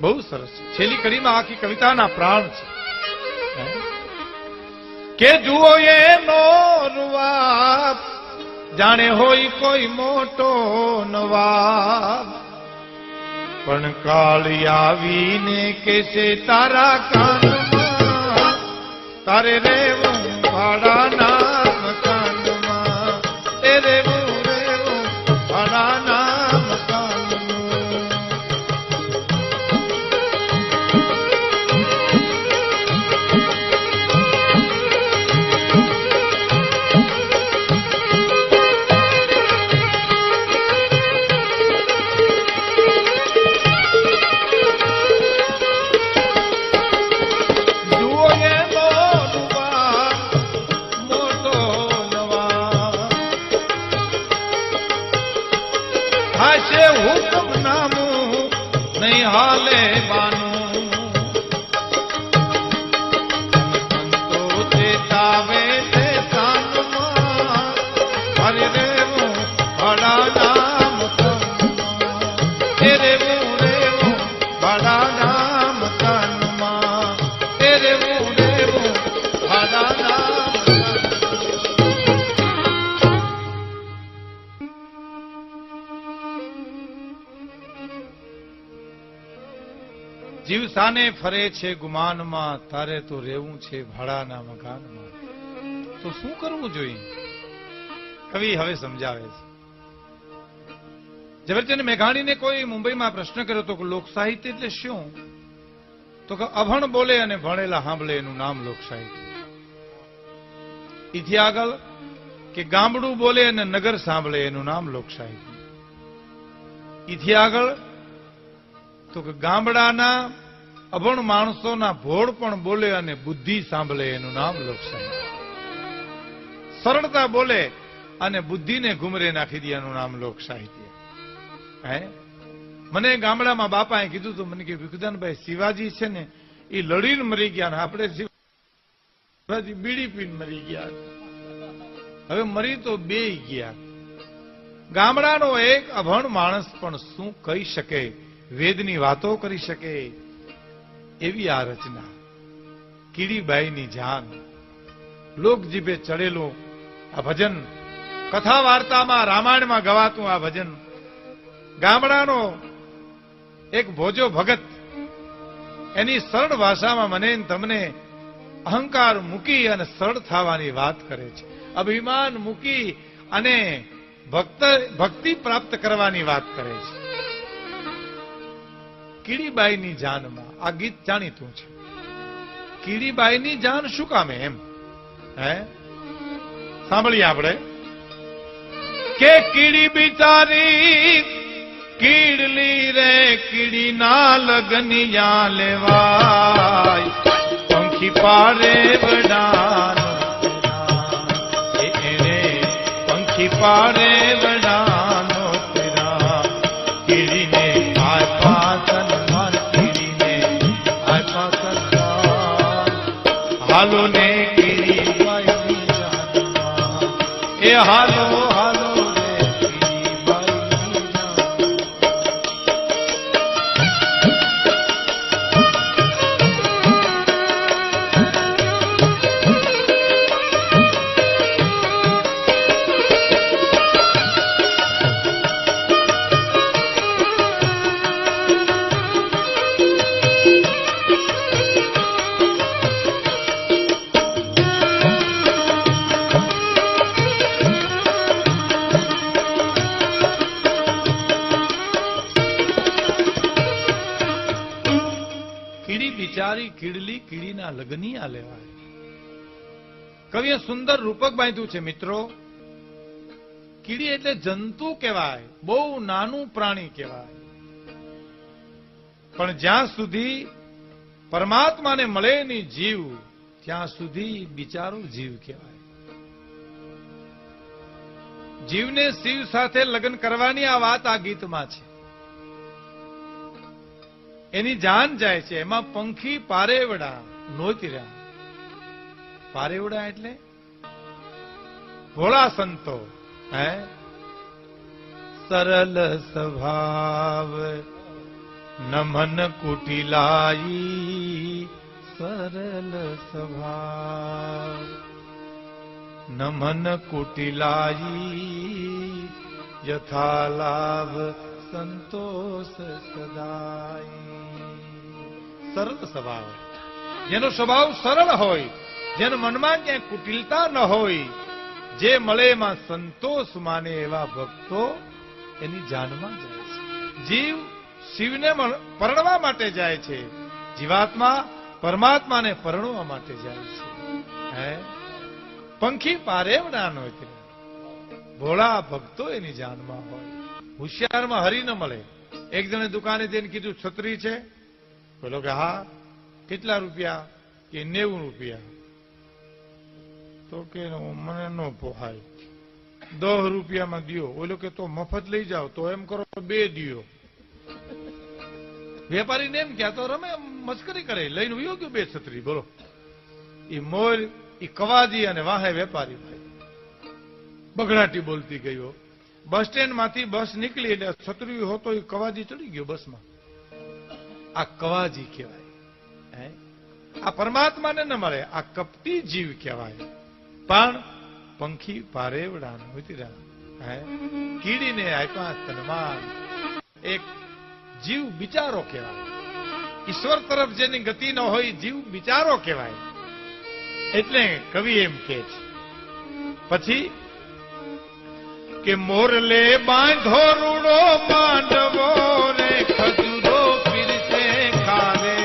બહુ સરસ છે. છેલ્લી કડીમાં આખી કવિતાના પ્રાણ છે કે જુઓ એનો રૂવાબ, જાણે હોય કોઈ મોટો નવાબ. પણ કાળી આવીને કે છે તારા કાનમાં તારે રેવું ભાડા નામ કાનમાં. એ રેવું રેવું ભાડા નામ કાનમાં. હુકમ નામું નહીં હાલે બાનું, સંતો ચેતાવે તે સાનમાં હરે રેવું ભડા નામ કાનમાં. એ રેવું રેવું ભડા નામ કાનમાં. એ રેવું રેવું ભડા નામ. જીવ સાને ફરે છે ગુમાનમાં તારે તો રહેવું છે ભાડાના મકાનમાં. તો શું કરવું જોઈએ? કવિ હવે સમજાવે છે. ઝવેરચંદ મેઘાણીને કોઈ મુંબઈમાં પ્રશ્ન કર્યો તો કે લોક સાહિત્ય એટલે શું? તો કે અભણ બોલે અને ભણેલા સાંભળે એનું નામ લોક સાહિત્ય. એથી આગળ કે ગામડું બોલે અને નગર સાંભળે એનું નામ લોક સાહિત્ય. ઈથી આગળ તો કે ગામડાના અભણ માણસોના ભોળ પણ બોલે અને બુદ્ધિ સાંભળે એનું નામ લોક સાહિત્ય. સરળતા બોલે અને બુદ્ધિને ઘુમરે નાખી દે એનું નામ લોક સાહિત્ય. હે મને ગામડામાં બાપાએ કીધું તો મને કે વિકુદાનભાઈ શિવાજી છે ને એ લડીને મરી ગયા ને આપણે શિવાજી બીડી પીને મરી ગયા. હવે મરી તો બે ગયા. ગામડાનો એક અભણ માણસ પણ શું કહી શકે, વેદની વાતો કરી શકે એવી આ રચના. કીડીબાઈની જાન લોકજીભે ચડેલું આ ભજન, કથા વાર્તામાં રામાયણમાં ગવાતું આ ભજન, ગામડાનો એક ભોજો ભગત એની સરળ ભાષામાં મને તમને અહંકાર મૂકી અને સરળ થવાની વાત કરે છે. અભિમાન મૂકી અને ભક્તિ પ્રાપ્ત કરવાની વાત કરે છે. કીડીબાઈની જાનમાં આ ગીત જાણીતું છે. કીડીબાઈની જાન શું કામે એમ હે સાંભળીએ આપણે કે કીડી બિચારી કીડલી રે કીડી ના લગનિયા લેવાય પંખી પારે વડાનો એને પંખી પારે વડાનો તેરા કીડીને આપ્યા સન્માન કીડીને આપ્યા સન્માન હાલો ને કીડી બાઈ જાનમાં એ હાલો હાલો કીડલી કીડીના લગનિયા લેવાય. કવિએ સુંદર રૂપક બાંધ્યું છે મિત્રો. કીડી એટલે જંતુ કહેવાય, બહુ નાનું પ્રાણી કહેવાય, પણ જ્યાં સુધી પરમાત્માને મળે નહીં જીવ ત્યાં સુધી બિચારો જીવ કહેવાય. જીવને શિવ સાથે લગ્ન કરવાની આ વાત આ ગીતમાં છે. એની જાન જાય છે. એમાં પંખી પારેવડા નોતર્યા. પારેવડા એટલે ભોળા સંતો હે સરલ સ્વભાવ નમન કુટિલાઈ સરલ સ્વભાવ નમન કુટિલાઈ યથા લાભ સંતોષ સદાય. સરળ સ્વભાવ, જેનો સ્વભાવ સરળ હોય, જેના મનમાં ક્યાંય કુટિલતા ન હોય, જે મળે એમાં સંતોષ માને એવા ભક્તો એની જાનમાં જાય છે. જીવ શિવને પરણવા માટે જાય છે, જીવાત્મા પરમાત્માને પરણવા માટે જાય છે. હે પંખી પારેવડાનો ભોળા ભક્તો એની જાનમાં હોય. હોશિયારમાં હરી ન મળે. એક જણે દુકાને જઈને કીધું છત્રી છે? બોલો કે હા. કેટલા રૂપિયા? કે 90 રૂપિયા. તો કે મને ન પોહાય, 10 રૂપિયામાં દિયો. ઓલો કે તો મફત લઈ જાઓ. તો એમ કરો 2 દિયો. વેપારીને એમ ક્યાં તો રમે મસ્કરી કરે, લઈને ઉયો ગયો 2 છત્રી. બોલો એ મોર એ કવાજી અને વાહે વેપારી ભાઈ બગડાટી બોલતી ગયો. બસ સ્ટેન્ડ માંથી બસ નીકળી એટલે છત્રી હોતો એ કવાજી ચડી ગયો બસમાં. આ કવાજી કહેવાય. આ પરમાત્માને ન મળે, આ કપટી જીવ કહેવાય. પણ પંખી પારેવડા કીડીને આપ્યા સન્માન. એક જીવ બિચારો કહેવાય. ઈશ્વર તરફ જેની ગતિ ન હોય જીવ બિચારો કહેવાય. એટલે કવિ એમ કે છે પછી કે મોરલે બાંધો રૂડો માંડવો રે ખજૂરો પીરસે ખાવે.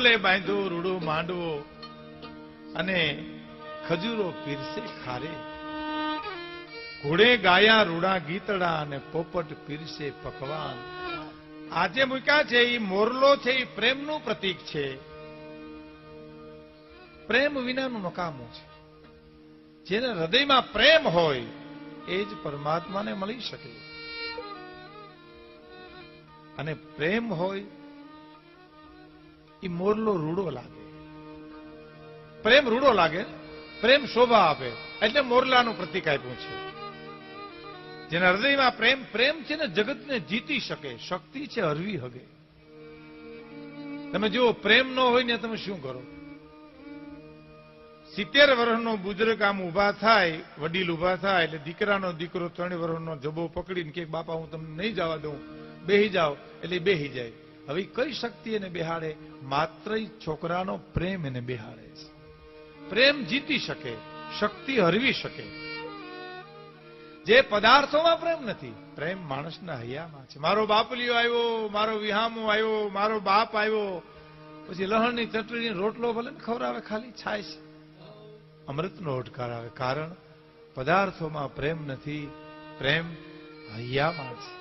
મોરલે બાંધો રૂડો માંડવો અને ખજૂરો પીરસે ખારે. ઘોડે ગાયા રૂડા ગીતડા અને પોપટ પીરસે પકવાન. આજે મૂક્યા છે એ મોરલો છે, એ પ્રેમનું પ્રતીક છે. પ્રેમ વિનાનું નકામું છે. જેને હૃદયમાં પ્રેમ હોય એ જ પરમાત્માને મળી શકે. અને પ્રેમ હોય એ મોરલો રૂડો લાગે. પ્રેમ રૂડો લાગે, પ્રેમ શોભા આપે, એટલે મોરલાનું પ્રતીક આપ્યું છે. જેના હૃદયમાં પ્રેમ, પ્રેમ છે ને જગતને જીતી શકે, શક્તિ છે હરવી હગે. તમે જુઓ, પ્રેમ ન હોય ને તમે શું કરો? 70 વર્ષનો બુજુર્ગ આમ ઉભા થાય, વડીલ ઉભા થાય એટલે દીકરાનો દીકરો 3 વર્ષનો જબો પકડીને કે બાપા હું તમને નહીં જવા દઉં, બેહી જાઓ, એટલે બેહી જાય. હવે કઈ શક્તિ એને બેહાડે? માત્ર છોકરાનો પ્રેમ એને બેહાડે છે. પ્રેમ જીતી શકે, શક્તિ હરવી શકે. જે પદાર્થોમાં પ્રેમ નથી, પ્રેમ માણસના હૈયામાં છે. મારો બાપલીઓ આવ્યો, મારો વિહામો આવ્યો, મારો બાપ આવ્યો, પછી લહણની ચટણી રોટલો ભલે ને ખવડાવે, ખાલી છાય છે, અમૃતનો ઓડકાર આવે. કારણ પદાર્થોમાં પ્રેમ નથી, પ્રેમ હૈયામાં છે.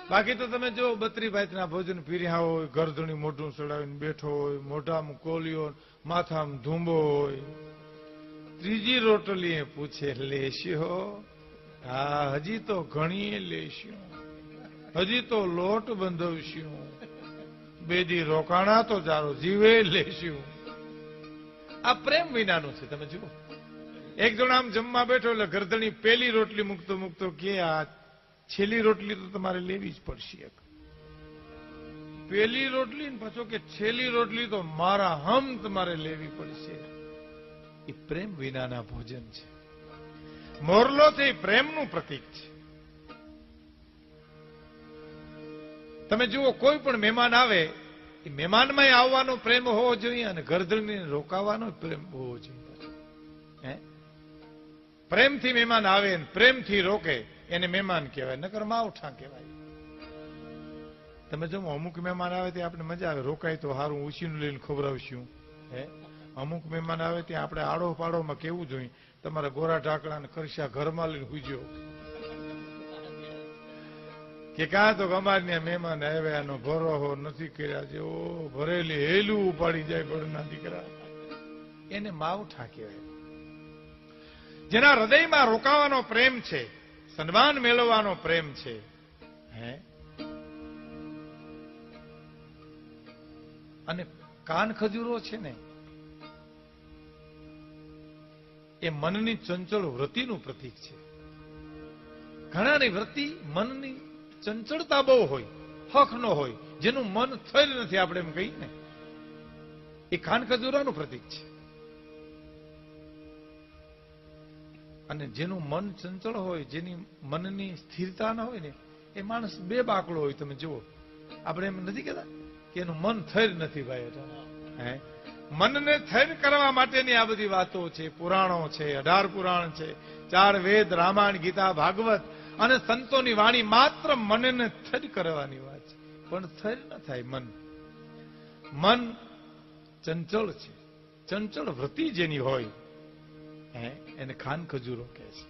બાકી તો તમે જો 32 ભાતના ભોજન પીર્યા હોય, ગરદણી મોઢું ચડાવીને બેઠો હોય, મોઢામાં કોલિયો, માથામાં ધૂંબો હોય, ત્રીજી રોટલી પૂછે લેશો? હા, હજી તો ઘણી લેશું, હજી તો લોટ બંધવશું, બેદી રોકાણા તો જારો જીવે લેશું. આ પ્રેમ વિનાનું છે. તમે જુઓ, એક જણ આમ જમવા બેઠો એટલે ગરદણી પેલી રોટલી મૂકતો મૂકતો કે આ છેલ્લી રોટલી તો તમારે લેવી જ પડશે. પેલી રોટલી ને પાછો કે છેલ્લી રોટલી તો મારા હમ તમારે લેવી પડશે. એ પ્રેમ વિનાના ભોજન છે. મોરલો છે એ પ્રેમનું પ્રતીક છે. તમે જુઓ, કોઈ પણ મહેમાન આવે, એ મહેમાનમાં આવવાનો પ્રેમ હોવો જોઈએ અને ગરદણીને રોકાવાનો પ્રેમ હોવો જોઈએ. પ્રેમથી મહેમાન આવે ને પ્રેમથી રોકે એને મહેમાન કહેવાય, નકર માવઠા કહેવાય. તમે જો, અમુક મહેમાન આવે ત્યાં આપણે મજા આવે, રોકાય તો સારું, ઉછીનું લઈને ખવડાવશું. અમુક મહેમાન આવે ત્યાં આપણે આડો પાડોમાં કેવું જોઈએ, તમારા ગોરા ઢાકણા ખરશા ઘરમાં લઈને હુજો કે કાં તો અમારે મહેમાન આવ્યા, એનો ભરોહો નથી કર્યા, જેવો ભરેલી હેલું ઉપાડી જાય બળના દીકરા, એને માવઠા કહેવાય. જેના હૃદયમાં રોકાવાનો પ્રેમ છે, સન્માન મેળવવાનો પ્રેમ છે, અને કાન ખજૂરો છે ને એ મનની ચંચળ વૃત્તિનું પ્રતીક છે. ઘણાની વૃત્તિ મનની ચંચળતા બહુ હોય, હક ન હોય, જેનું મન થયેલ નથી, આપણે એમ કહીએ ને, એ કાન ખજૂરાનું પ્રતીક છે. અને જેનું મન ચંચળ હોય, જેની મનની સ્થિરતા ન હોય ને, એ માણસ બે બાકડો હોય. તમે જુઓ, આપણે એમ નથી કહેતા કે એનું મન થયેલ નથી ભાઈ. મનને થયેલ કરવા માટેની આ બધી વાતો છે, પુરાણો છે, 18 પુરાણ છે, 4 વેદ, રામાયણ, ગીતા, ભાગવત અને સંતોની વાણી માત્ર મનને થયેલ કરવાની વાત છે. પણ થયેલ ન થાય. મન ચંચળ છે. ચંચળ વૃત્તિ જેની હોય એને ખાન ખજૂરો કહે છે.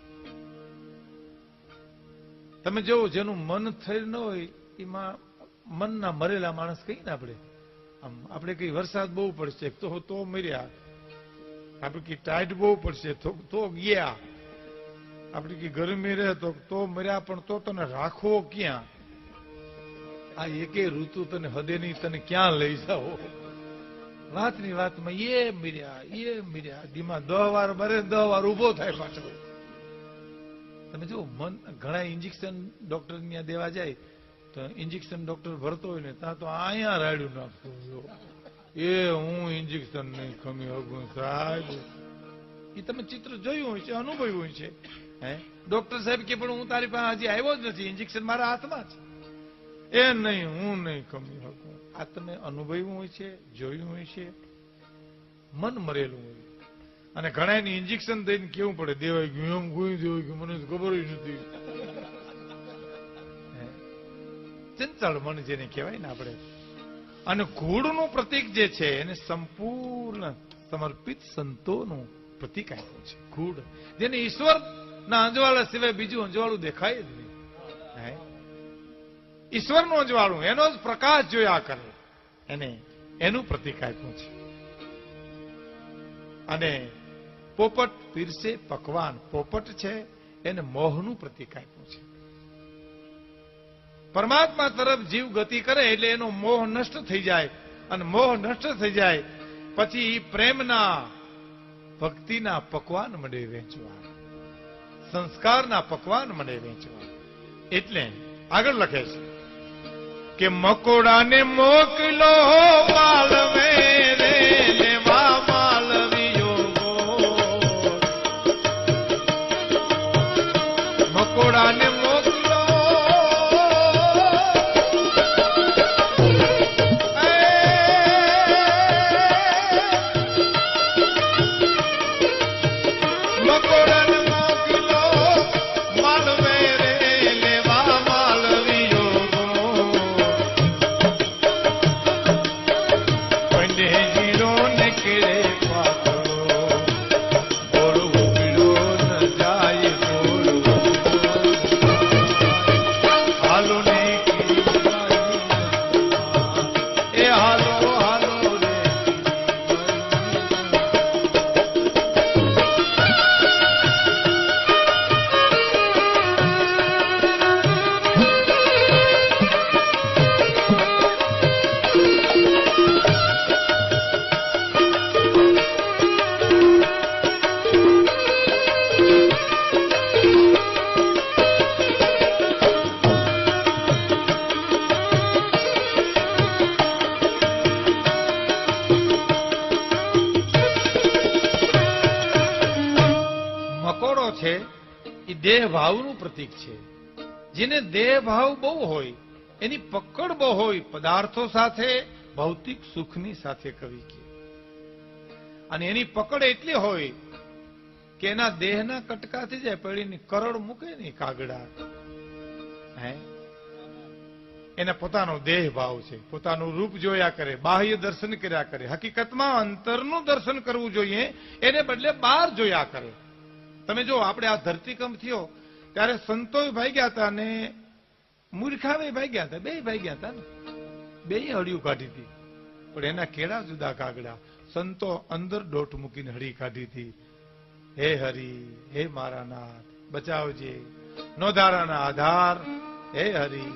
તમે જોવો, જેનું મન થયેલ ન હોય એમાં મનના મરેલા માણસ કહીને આપણે કઈ વરસાદ બહુ પડશે તો મર્યા, આપણે કઈ ટાઈટ બહુ પડશે તો ગયા, આપણે કઈ ગરમી રહે તો મર્યા, પણ તો તને રાખવો ક્યાં? આ એકે ઋતુ તને હદે નહીં, તને ક્યાં લઈ જાઓ? વાતની વાતમાં એ મર્યા ધીમા 10 વાર મરે, 10 વાર ઉભો થાય પાછો. તમે જો, મન ઘણા ઇન્જેક્શન ડોક્ટર ત્યાં દેવા જાય તો ઇન્જેક્શન ડોક્ટર ભરતો હોય ને ત્યાં તો અહીંયા રાડ્યું નાખતું, એ હું ઇન્જેક્શન નહીં ખમી શકું સાહેબ. એ તમે ચિત્ર જોયું હોય છે, અનુભવ્યું હોય છે. ડોક્ટર સાહેબ કે પણ હું તારી પાસે હજી આવ્યો જ નથી, ઇન્જેક્શન મારા હાથમાં છે. એ નહીં, હું નહીં ખમી શકું. આ તમે અનુભવ્યું હોય છે, જોયું હોય છે. મન મરેલું હોય. અને ઘણા એની ઇન્જેક્શન દઈને કેવું પડે, દેવાઈ ગયું, એમ ગુઈ દેવાઈ ગયું, મને ખબર જ નથી. ચંચળ મન જેને કહેવાય ને આપણે, અને ઘૂડનું પ્રતીક જે છે એને સંપૂર્ણ સમર્પિત સંતોનું પ્રતીક આપ્યું છે. ઘૂડ જેને ઈશ્વરના અંજવાળા સિવાય બીજું અંજવાળું દેખાય જ નહીં. ઈશ્વરનું અંજવાળું, એનો જ પ્રકાશ જોયા કરે, એનું પ્રતીક આપ્યું છે. અને પોપટ પીરસે પકવાન, પોપટ છે એને મોહનું પ્રતીક આપ્યું છે. પરમાત્મા તરફ જીવ ગતિ કરે એટલે એનો મોહ નષ્ટ થઈ જાય, અને મોહ નષ્ટ થઈ જાય પછી પ્રેમના ભક્તિના પકવાન મળે વેચવા, સંસ્કારના પકવાન મળે વેચવા. એટલે આગળ લખે છે કે મકોડાને મોકલો માલવે રે લેવા માલવીયો, મકોડાને મોકલો મકોડાને મોકલો માલવે રે લેવા માલવીયો, પંડે જીરો ને કેરે પાતળો ગોળ ઉગડો ન જાય, ગોળ હાલો ને એ હાલો હાલો રે. મકોડો છે એ દેહ ભાવનું પ્રતીક છે. જેને દેહ ભાવ બહુ હોય, એની પકડ બહુ હોય પદાર્થો સાથે, ભૌતિક સુખની સાથે કવિ કહે, અને એની પકડ એટલી હોય કે એના દેહના કટકાથી જાય પડીની કરોડ મૂકે ને કાગડા, એને પોતાનો દેહ ભાવ છે, પોતાનું રૂપ જોયા કરે, બાહ્ય દર્શન કર્યા કરે. હકીકતમાં અંતરનું દર્શન કરવું જોઈએ, એને બદલે બહાર જોયા કરે. તમે જો આપણે આ ધરતીકંપ થયો ત્યારે સંતો ભાગ્યા હતા અને મૂર્ખાવે ભાગ્યા હતા, બે ભાગ્યા હતા ને, બે હળિયું કાઢી હતી. પણ એના કેળા જુદા કાગડા. સંતો અંદર દોટ મૂકીને હળી કાઢી હતી. હે હરી, હે મારા નાથ બચાવજે, નોધારાના આધાર, હે હરી,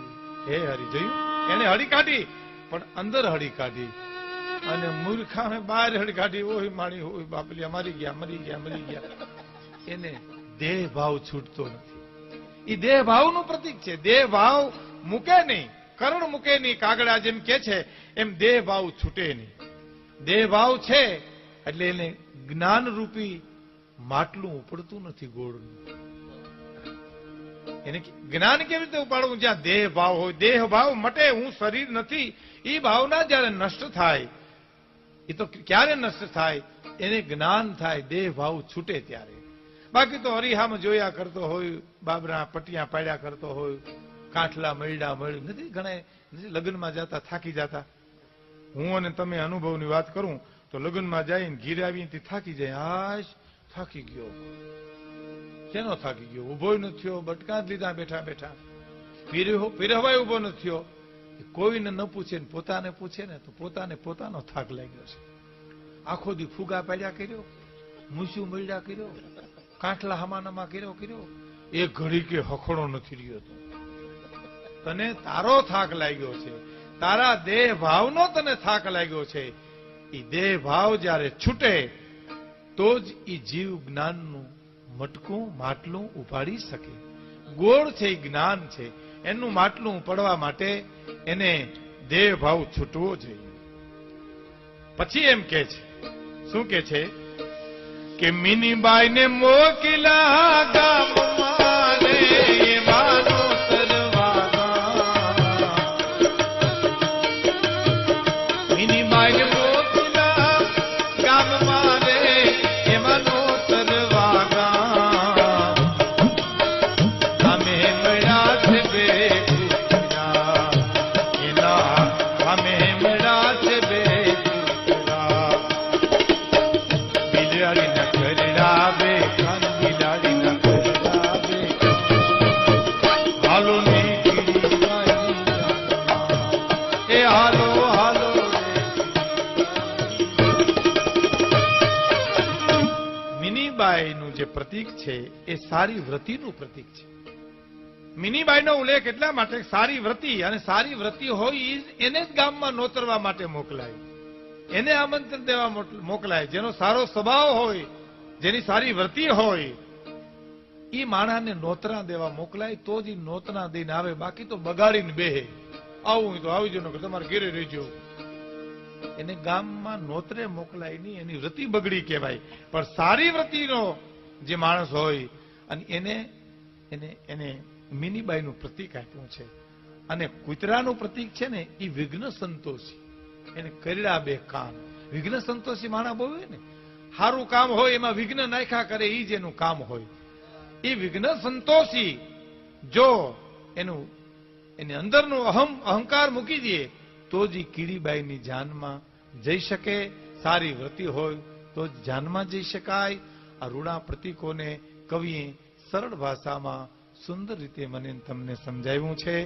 હે હરી. જોયું, એને હળી કાઢી પણ અંદર હળી કાઢી, અને મૂર્ખાને બહાર હળી કાઢી. ઓય માણી, ઓય બાપલિયા, મરી ગયા, મરી ગયા, મરી ગયા. એને દેહ ભાવ છૂટતો નથી. એ દેહ ભાવનું પ્રતીક છે. દેહ ભાવ મૂકે નહીં, કરણ મૂકે નહીં. કાગડા જેમ કે છે એમ દેહ ભાવ છૂટે નહીં. દેહ ભાવ છે એટલે એને જ્ઞાન રૂપી માટલું ઉપડતું નથી ગોળનું. એને જ્ઞાન કેવી રીતે ઉપાડવું? જ્યાં દેહ ભાવ હોય. દેહ ભાવ મટે, હું શરીર નથી, એ ભાવના જયારે નષ્ટ થાય, એ તો ક્યારે નષ્ટ થાય? એને જ્ઞાન થાય, દેહ ભાવ છૂટે ત્યારે. બાકી તો હરિહામાં જોયા કરતો હોય, બાબરા પટિયા પાડ્યા કરતો હોય, કાંઠલા મળ્યા મળ્યું નથી. ઘણા લગ્નમાં જતા થાકી જતા. હું અને તમે અનુભવની વાત કરું તો લગ્નમાં જઈને ઘીરે આવીને થાકી જાય. હાશ, થાકી ગયો. કેનો થાકી ગયો? ઉભો ન થયો, બટકા જ લીધા બેઠા બેઠા, પીરહવાય ઉભો ન થયો. કોઈને ન પૂછે ને પોતાને પૂછે ને તો પોતાને પોતાનો થાક લાગ્યો છે. આખો દી ફુગા પાડ્યા કર્યો, મૂછું મળ્યા કર્યો, કાંઠલા હમાનામાં કર્યો. એ ઘડી કે હખડો નથી રહ્યો. તને તારો થાક લાગ્યો છે, તારા દેહ ભાવનો તને થાક લાગ્યો છે. એ દેહ ભાવ જયારે છૂટે તો જ એ જીવ જ્ઞાનનું મટકું માટલું ઉપાડી શકે. ગોળ છે એ જ્ઞાન છે, એનું માટલું પડવા માટે એને દેહ ભાવ છૂટવો જોઈએ. પછી એમ કે છે, શું કે છે કે મીનીબાઈ ને મોકલા ગામમાં રે એવાનો સરવાગા. મીનીબાઈ ને મોકલા ગામમાં રે એવાનો સરવાગા. અમે મળ્યા છે બે એના, અમે મળ્યા પ્રતીક છે એ સારી વ્રતિનું પ્રતીક છે. મીનીબાઈનો ઉલ્લેખ એટલા માટે સારી વ્રતિ, અને સારી વ્રતિ હોય એને જ ગામમાં નોતરવા માટે મોકલાય, એને આમંત્રણ દેવા મોકલાય. જેનો સારો સ્વભાવ હોય, જેની સારી વ્રતિ હોય, એ માણાને નોતરા દેવા મોકલાય તો જ નોતરા દઈને આવે. બાકી તો બગાડીને બેહે, આવું તો આવી જજો, તમારે ઘેરે રહેજો. એને ગામમાં નોતરે મોકલાય નહીં, એની વ્રતિ બગડી કહેવાય. પણ સારી વ્રતિનો જે માણસ હોય અને એને મીનીબાઈનું પ્રતીક આપ્યું છે. અને કૂતરાનું પ્રતીક છે ને એ વિઘ્ન સંતોષી, એને કર્યા બે કામ. વિઘ્ન સંતોષી માણા બહુ હોય ને, સારું કામ હોય એમાં વિઘ્ન નાખ્યા કરે, એ જ એનું કામ હોય. એ વિઘ્ન સંતોષી જો એની અંદરનું અહંકાર મૂકી દે તો જ કીડીબાઈની જાનમાં જઈ શકે. સારી વ્રતિ હોય તો જ જાનમાં જઈ શકાય. આ રૂડા પ્રતીકોને કવિએ સરળ ભાષામાં સુંદર રીતે મને તમને સમજાવ્યું છે.